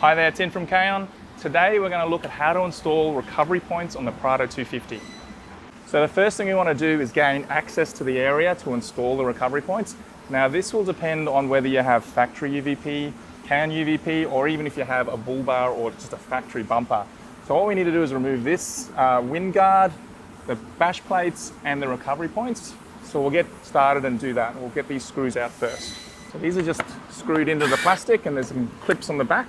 Hi there, Tim from Kaon. Today we're going to look at how to install recovery points on the Prado 250. So the first thing we want to do is gain access to the area to install the recovery points. Now this will depend on whether you have factory UVP, Kaon UVP, or even if you have a bull bar or just a factory bumper. So what we need to do is remove this wind guard, the bash plates and the recovery points. So we'll get started and do that. We'll get these screws out first. So these are just screwed into the plastic and there's some clips on the back.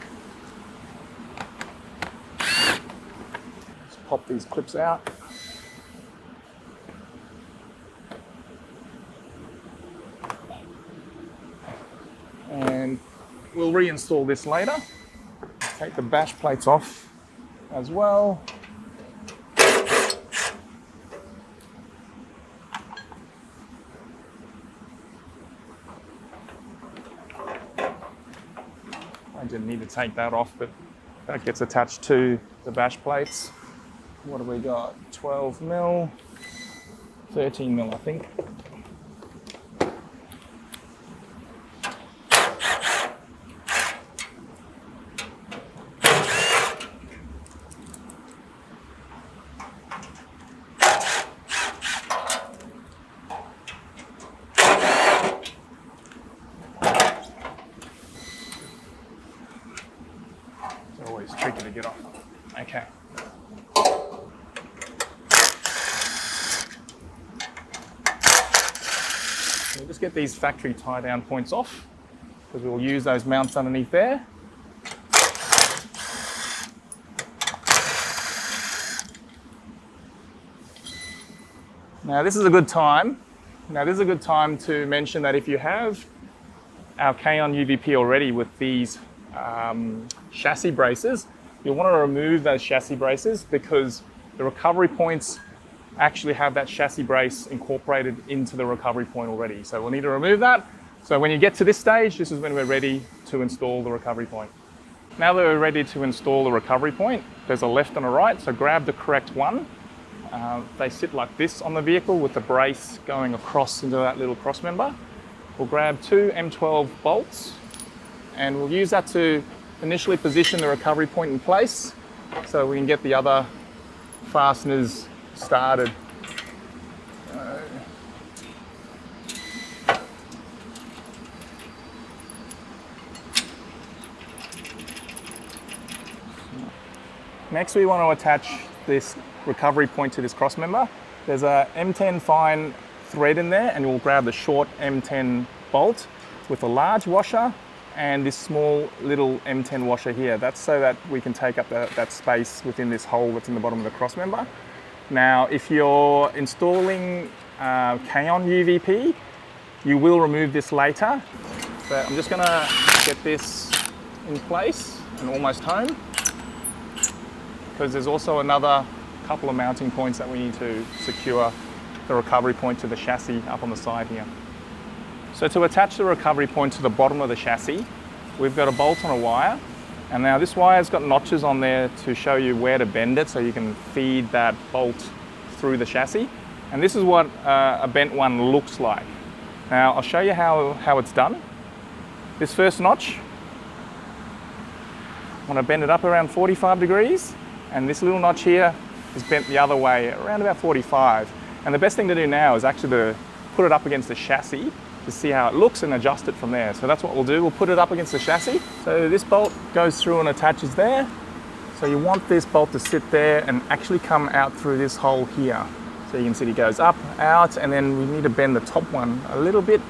Pop these clips out. And we'll reinstall this later. Take the bash plates off as well. I didn't need to take that off, but that gets attached to the bash plates. What have we got? 12 mil, 13 mil, I think. It's always tricky to get off. Okay. We'll just get these factory tie down points off because we'll use those mounts underneath there. Now this is a good time. To mention that if you have our Kaon UVP already with these chassis braces, you'll want to remove those chassis braces because the recovery points actually have that chassis brace incorporated into the recovery point already. So we'll need to remove that. So when you get to this stage, this is when we're ready to install the recovery point. Now that we're ready to install the recovery point, there's a left and a right, so grab the correct one. They sit like this on the vehicle with the brace going across into that little cross member. We'll grab two M12 bolts and we'll use that to initially position the recovery point in place so we can get the other fasteners started. Next we want to attach this recovery point to this cross member. There's a M10 fine thread in there and we'll grab the short M10 bolt with a large washer and this small little M10 washer here. That's so that we can take up that space within this hole that's in the bottom of the cross member. Now, if you're installing Kaon UVP, you will remove this later. But I'm just gonna get this in place and almost home because there's also another couple of mounting points that we need to secure the recovery point to the chassis up on the side here. So to attach the recovery point to the bottom of the chassis, we've got a bolt on a wire. And now this wire's got notches on there to show you where to bend it so you can feed that bolt through the chassis. And this is what a bent one looks like. Now I'll show you how it's done. This first notch, I want to bend it up around 45 degrees. And this little notch here is bent the other way, around about 45. And the best thing to do now is actually to put it up against the chassis to see how it looks and adjust it from there. So that's what we'll do. We'll put it up against the chassis. So this bolt goes through and attaches there. So you want this bolt to sit there and actually come out through this hole here. So you can see it goes up, out, and then we need to bend the top one a little bit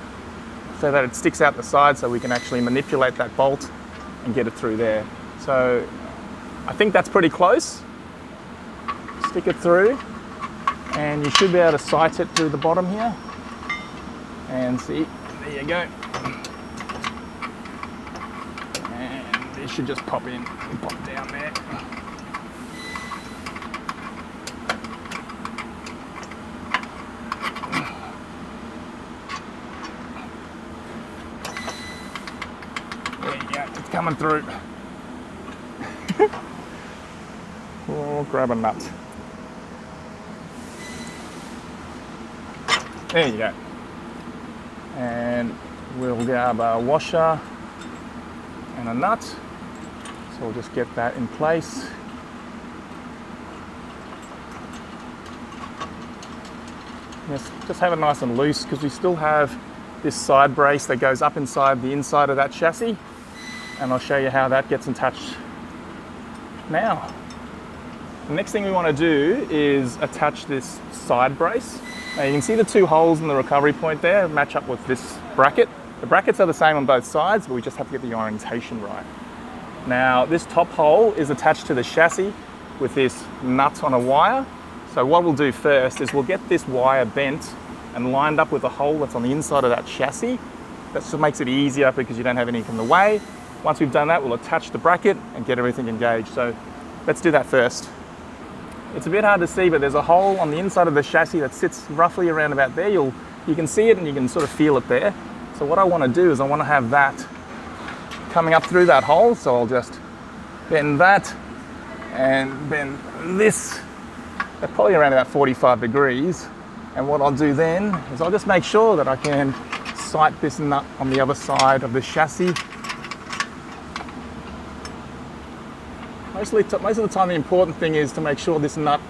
so that it sticks out the side so we can actually manipulate that bolt and get it through there. So I think that's pretty close. Stick it through and you should be able to sight it through the bottom here. And see, there you go. And it should just pop in and pop down there. There you go, it's coming through. Oh, grab a nut. There you go. And we'll grab a washer and a nut. So we'll just get that in place. Just have it nice and loose because we still have this side brace that goes up inside the inside of that chassis, and I'll show you how that gets attached now. The next thing we want to do is attach this side brace. Now you can see the two holes in the recovery point there match up with this bracket. The brackets are the same on both sides, but we just have to get the orientation right. Now this top hole is attached to the chassis with this nut on a wire. So what we'll do first is we'll get this wire bent and lined up with the hole that's on the inside of that chassis. That just makes it easier because you don't have anything in the way. Once we've done that, we'll attach the bracket and get everything engaged. So let's do that first. It's a bit hard to see, but there's a hole on the inside of the chassis that sits roughly around about there. You can see it and you can sort of feel it there. So what I want to do is I want to have that coming up through that hole. So I'll just bend that and bend this at probably around about 45 degrees. And what I'll do then is I'll just make sure that I can sight this nut on the other side of the chassis. Most of the time the important thing is to make sure this nut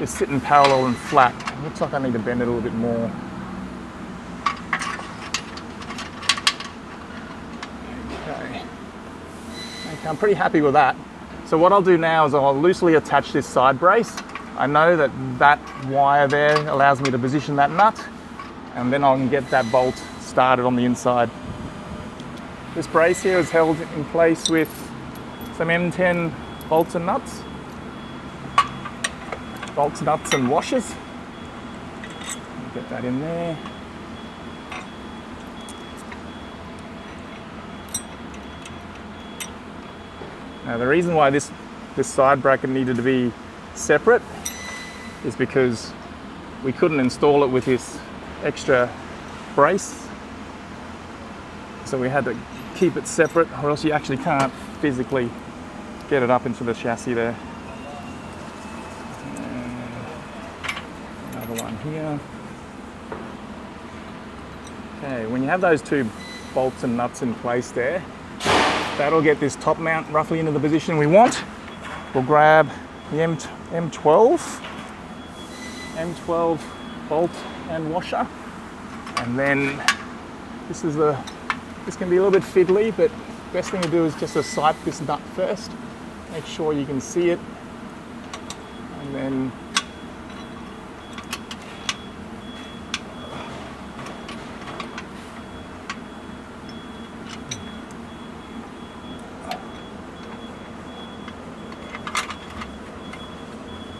is sitting parallel and flat. It looks like I need to bend it a little bit more. Okay, I'm pretty happy with that. So what I'll do now is I'll loosely attach this side brace. I know that that wire there allows me to position that nut, and then I can get that bolt started on the inside. This brace here is held in place with some M10 bolts and nuts. Bolts, nuts and washers. Get that in there. Now the reason why this side bracket needed to be separate is because we couldn't install it with this extra brace. So we had to keep it separate, or else you actually can't physically get it up into the chassis there. And another one here. Okay, when you have those two bolts and nuts in place there, that'll get this top mount roughly into the position we want. We'll grab the M12 bolt and washer, and then this can be a little bit fiddly, but best thing to do is just to sight this nut first. Make sure you can see it, and then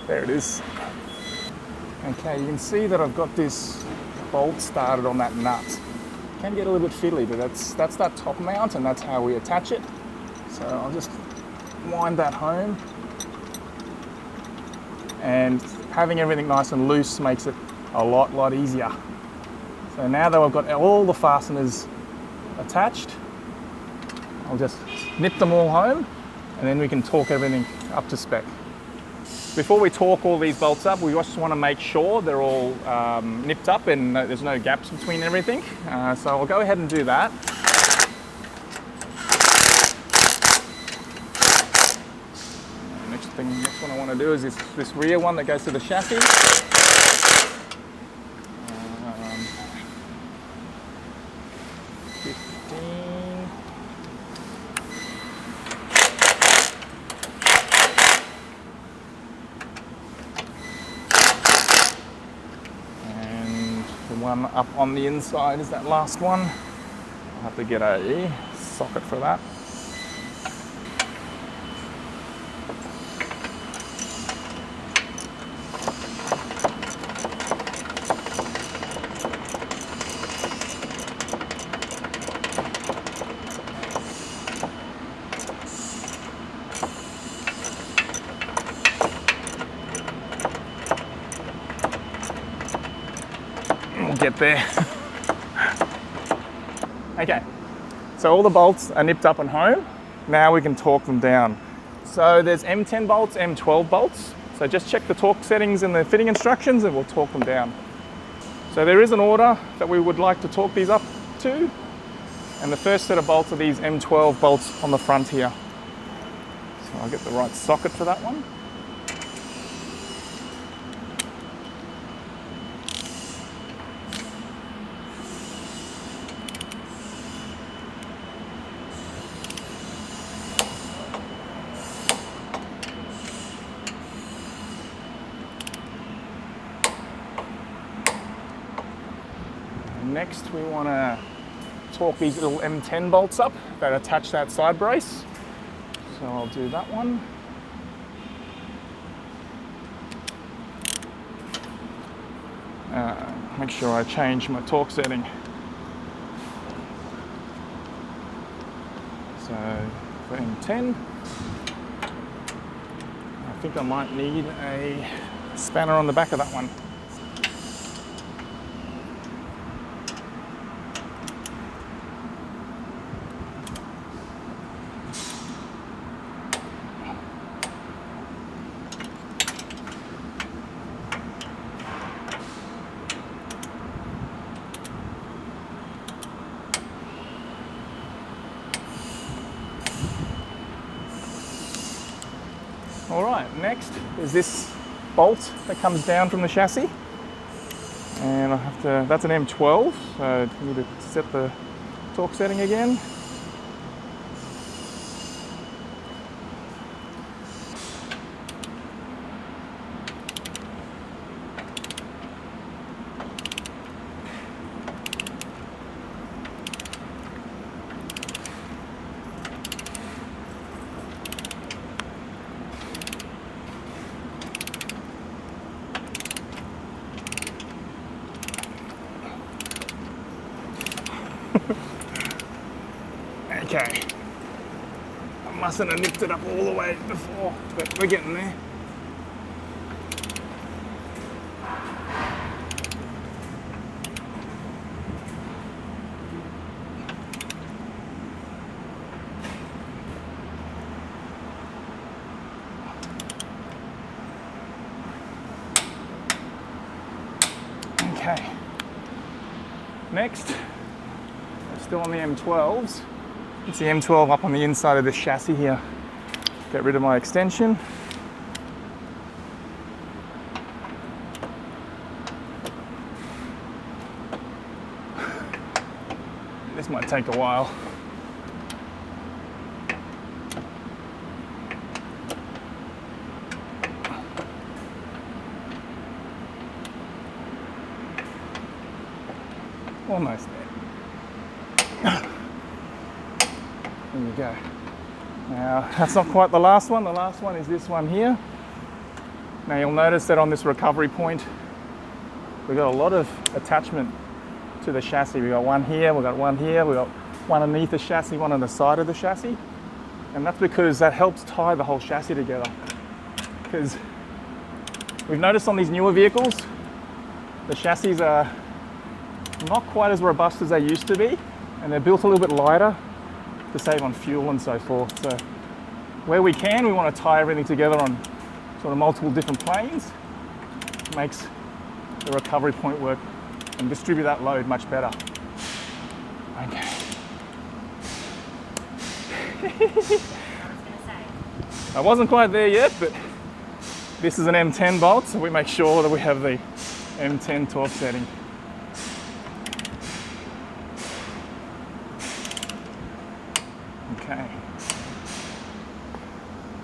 there it is. Okay, you can see that I've got this bolt started on that nut. It can get a little bit fiddly, but that's that top mount, and that's how we attach it. So I'll just wind that home, and having everything nice and loose makes it a lot easier. So now that I've got all the fasteners attached, I'll just nip them all home, and then we can torque everything up to spec. Before we torque all these bolts up, we just want to make sure they're all nipped up and there's no gaps between everything. So I'll go ahead and do that. Next one I want to do is this rear one that goes to the chassis. 15. And the one up on the inside is that last one. I'll have to get a socket for that. Get there. Okay, so all the bolts are nipped up and home. Now we can torque them down. So there's M10 bolts, M12 bolts. So just check the torque settings in the fitting instructions and we'll torque them down. So there is an order that we would like to torque these up to. And the first set of bolts are these M12 bolts on the front here. So I'll get the right socket for that one. Next, we want to torque these little M10 bolts up that attach that side brace. So I'll do that one. Make sure I change my torque setting. So for M10, I think I might need a spanner on the back of that one. All right, next is this bolt that comes down from the chassis. And I have to, that's an M12, so I need to set the torque setting again. Okay, I mustn't have nipped it up all the way before, but we're getting there. Okay, next, we're still on the M12s. It's the M12 up on the inside of this chassis here. Get rid of my extension. This might take a while. Almost there. There we go. Now, that's not quite the last one. The last one is this one here. Now, you'll notice that on this recovery point, we've got a lot of attachment to the chassis. We've got one here, we've got one here, we've got one underneath the chassis, one on the side of the chassis. And that's because that helps tie the whole chassis together. Because we've noticed on these newer vehicles, the chassis are not quite as robust as they used to be, and they're built a little bit lighter to save on fuel and so forth. So where we can, we want to tie everything together on sort of multiple different planes. It makes the recovery point work and distribute that load much better. Okay. I wasn't quite there yet, but this is an M10 bolt, so we make sure that we have the M10 torque setting. Okay.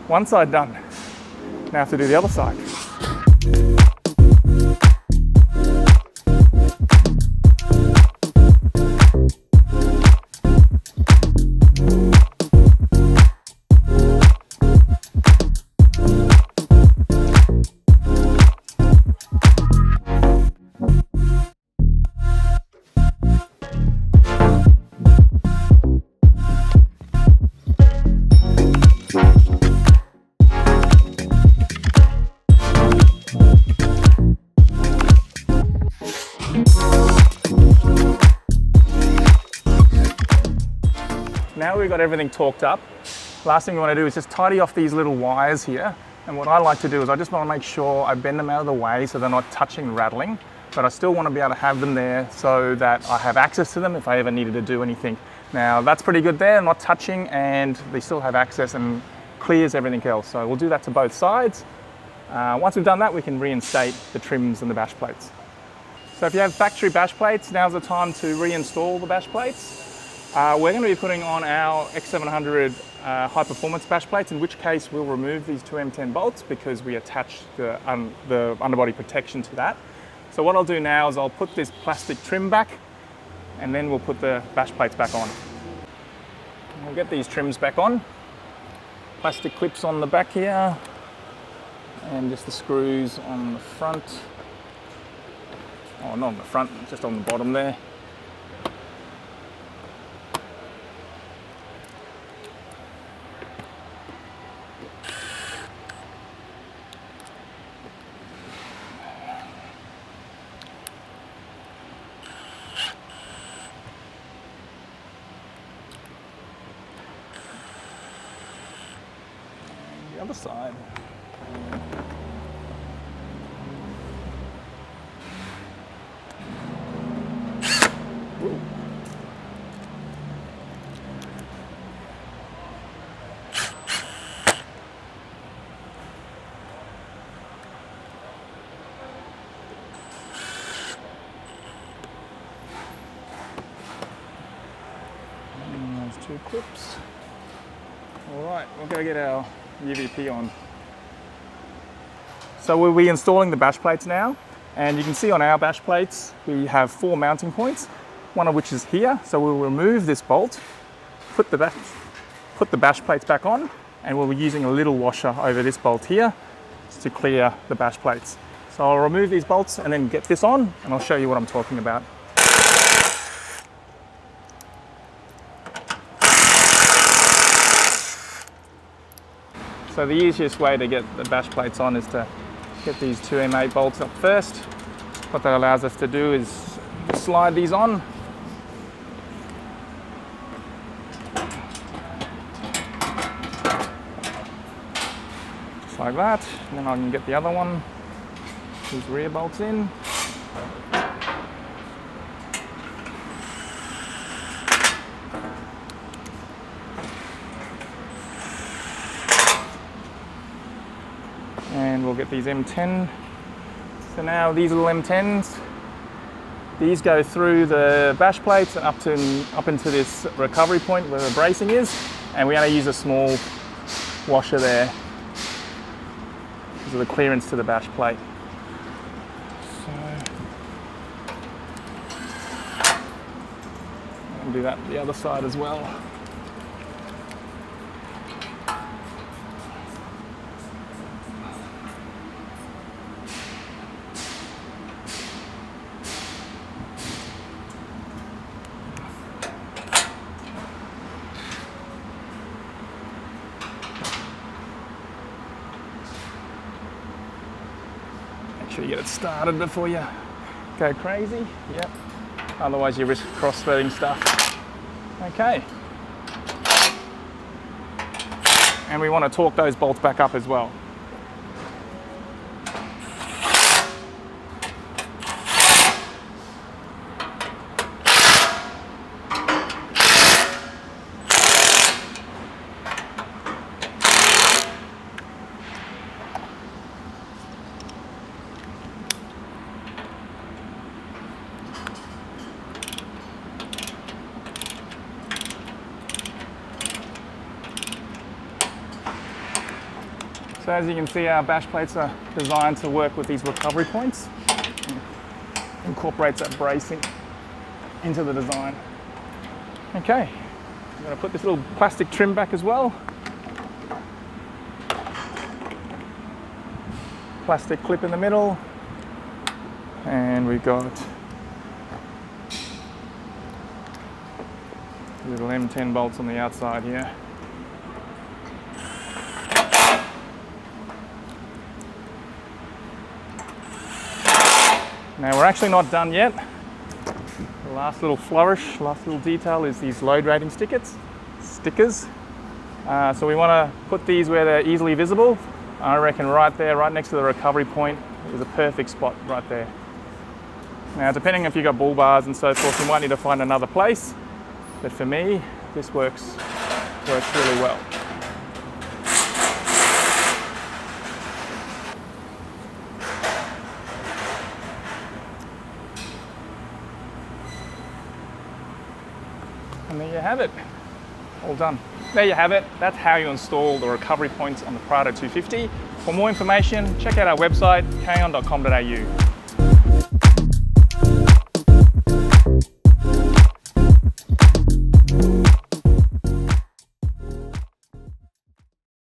One side done. Now I have to do the other side. Now we've got everything torqued up. Last thing we want to do is just tidy off these little wires here. And what I like to do is I just want to make sure I bend them out of the way so they're not touching and rattling, but I still want to be able to have them there so that I have access to them if I ever needed to do anything. Now that's pretty good there, not touching, and they still have access and clears everything else. So we'll do that to both sides. Once we've done that, we can reinstate the trims and the bash plates. So if you have factory bash plates, now's the time to reinstall the bash plates. We're going to be putting on our X700 high performance bash plates, in which case we'll remove these two M10 bolts because we attach the underbody protection to that. So what I'll do now is I'll put this plastic trim back and then we'll put the bash plates back on. We'll get these trims back on. Plastic clips on the back here and just the screws on the front. Oh, not on the front, just on the bottom there. The other side. Whoa. And those two clips. All right, we'll go get our UVP on. So we'll be installing the bash plates now, and you can see on our bash plates we have 4 mounting points, one of which is here. So we'll remove this bolt, put the bash plates back on, and we'll be using a little washer over this bolt here to clear the bash plates. So I'll remove these bolts and then get this on, and I'll show you what I'm talking about. So the easiest way to get the bash plates on is to get these two M8 bolts up first. What that allows us to do is slide these on. Just like that. And then I can get the other one, these rear bolts in. And we'll get these M10. So now these little M10s, these go through the bash plates and up into this recovery point where the bracing is, and we're going to use a small washer there because of the clearance to the bash plate. So I'll do that the other side as well. Make sure you get it started before you go crazy. Yep. Otherwise you risk cross-threading stuff. Okay. And we want to torque those bolts back up as well. So as you can see, our bash plates are designed to work with these recovery points. Incorporates that bracing into the design. Okay, I'm going to put this little plastic trim back as well. Plastic clip in the middle. And we've got little M10 bolts on the outside here. Now we're actually not done yet. The last little flourish, last little detail is these load rating stickers. So we want to put these where they're easily visible. I reckon right there, right next to the recovery point, is a perfect spot right there. Now depending if you've got bull bars and so forth, you might need to find another place. But for me, this works really well. And there you have it, all done. There you have it. That's how you install the recovery points on the Prado 250. For more information, check out our website, carryon.com.au.